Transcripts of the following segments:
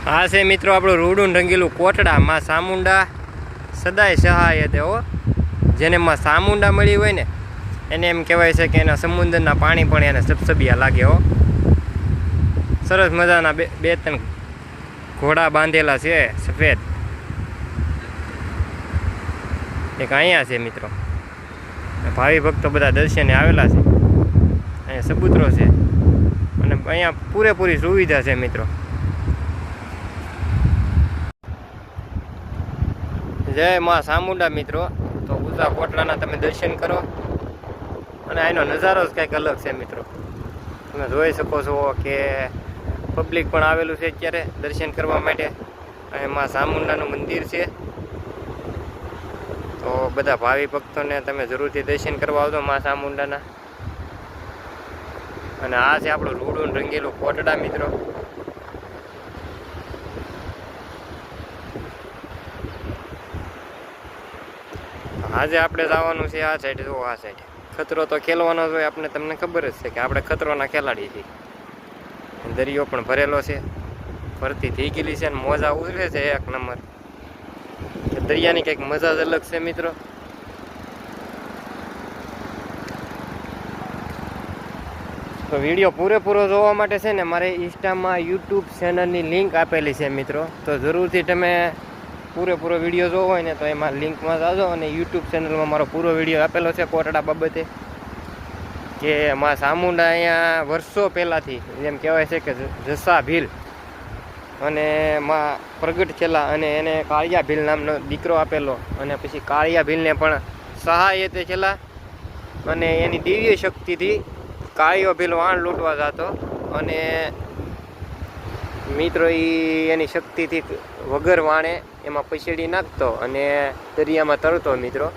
આ છે મિત્રો આપણું રૂડું રંગીલું કોટડા માં ચામુંડા સદાય સહાય તે હો. જેને માં ચામુંડા મળી હોય ને એને એમ કહેવાય છે કે એના સમુદ્રના પાણી પણ એને સબસબિયા લાગે હો. સરસ મજાના બે ત્રણ ઘોડા બાંધેલા છે સફેદ. એક અહીંયા છે મિત્રો, ભાવિ ભક્તો બધા દર્શને આવેલા છે. અહીંયા સબૂતરો છે અને અહીંયા પૂરેપૂરી સુવિધા છે મિત્રો. જય માં ચામુંડા મિત્રો. તો ઊંચા કોટડાના તમે દર્શન કરો અને આનો નજારો જ કંઈક અલગ છે મિત્રો. તમે જોઈ શકો છો કે પબ્લિક પણ આવેલું છે અત્યારે દર્શન કરવા માટે. અને માં ચામુંડાનું મંદિર છે, તો બધા ભાવિ ભક્તોને તમે જરૂરથી દર્શન કરવા આવજો માં ચામુંડાના. અને આ છે આપણું રૂડું રંગેલું કોટડા મિત્રો. આજે આપણે જવાનું છે આ સાઈડ. જો આ સાઈડ ખતરો તો ખેલવાનો જ હોય આપણે, તમને ખબર જ છે કે આપણે ખતરોના ખેલાડી છીએ. દરિયો પણ ભરેલો છે, ભરતી થઈ ગયેલી છે અને મોજા ઉતરે છે એક નંબર. દરિયાની કંઈક મજા જ અલગ છે મિત્રો. તો વિડીયો પૂરેપૂરો જોવા માટે છે ને મારે ઇન્સ્ટામાં યુટ્યુબ ચેનલની લિંક આપેલી છે મિત્રો. તો જરૂરથી તમે પૂરેપૂરો વિડીયો જોવો હોય ને તો એમાં લિંકમાં જાજો. અને યુટ્યુબ ચેનલમાં મારો પૂરો વિડીયો આપેલો છે કોટડા બાબતે, કે માં ચામુંડા અહીંયા વર્ષો પહેલાંથી એમ કહેવાય છે કે જસા ભીલ અને માં પ્રગટ થયેલા, અને એને કાળિયા ભીલ નામનો દીકરો આપેલો. અને પછી કાળિયા ભીલને પણ સહાય તે થયેલા, અને એની દિવ્ય શક્તિથી કાળિયો ભીલ વાણ લૂંટવા જતો અને મિત્રો એની શક્તિથી વગર વાણે એમાં પછેડી નાખતો અને દરિયામાં તરતો મિત્રો.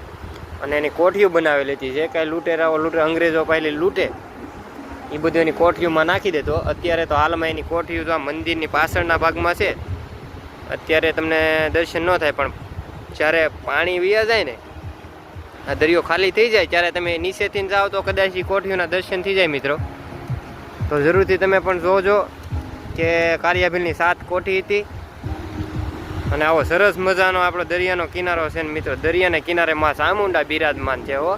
અને એની કોઠીઓ બનાવેલી હતી, જે કાંઈ લૂંટેરાઓ અંગ્રેજો પહેલી લૂંટે એ બધું એની કોઠીઓમાં નાખી દેતો. અત્યારે તો હાલમાં એની કોઠીઓ તો આ મંદિરની પાછળના ભાગમાં છે. અત્યારે તમને દર્શન ન થાય, પણ જ્યારે પાણી વયા જાય ને, આ દરિયો ખાલી થઈ જાય ત્યારે તમે નીચેથી જાઓ તો કદાચ એ કોઠીઓના દર્શન થઈ જાય મિત્રો. તો જરૂરથી તમે પણ જોજો કે કાળિયાભીલની 7 કોઠી હતી. અને આવો સરસ મજાનો આપણો દરિયાનો કિનારો છે ને મિત્રો. દરિયાના કિનારે માં ચામુંડા બિરાજમાન છે હો.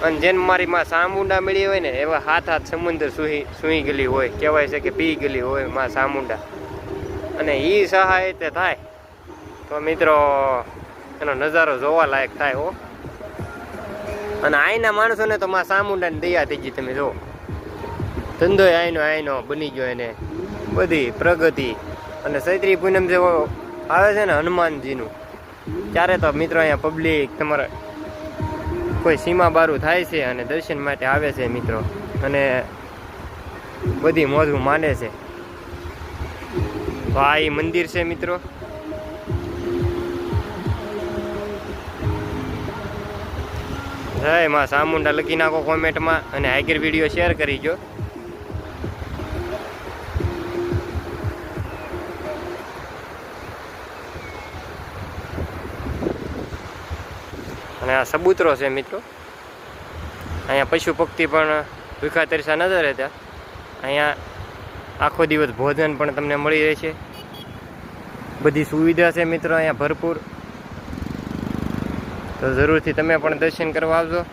અને જેમ મારી માં ચામુંડા મળી હોય ને એવા હાથ સમુદ્ર સૂઈ ગયેલી હોય, કહેવાય છે કે પી ગયેલી હોય માં ચામુંડા. અને એ સહાય તે થાય તો મિત્રો એનો નજારો જોવા લાયક થાય હો. અને અહીંના માણસોને તો માં ચામુંડાની દયા થઈ ગઈ. તમે જો ધંધો આઈનો બની ગયો એને, બધી પ્રગતિ. અને ચૈત્રી પૂનમ જેવો આવે છે ને હનુમાનજીનું, ત્યારે તો મિત્રો અહીંયા પબ્લિક તમારે કોઈ સીમા બારું થાય છે અને દર્શન માટે આવે છે મિત્રો. અને બધી મોજું માને છે. તો આ એ મંદિર છે મિત્રો. જય માં ચામુંડા લખી નાખો કોમેન્ટમાં અને આગળ વિડીયો શેર કરી જો. અને આ સબૂતરો છે મિત્રો. અહીંયા પશુ પક્ષી પણ ભૂખા તરસા નજર રહેતા. અહીંયા આખો દિવસ ભોજન પણ તમને મળી રહેશે. બધી સુવિધા છે મિત્રો અહીંયા ભરપૂર. તો જરૂરથી તમે પણ દર્શન કરવા આવજો.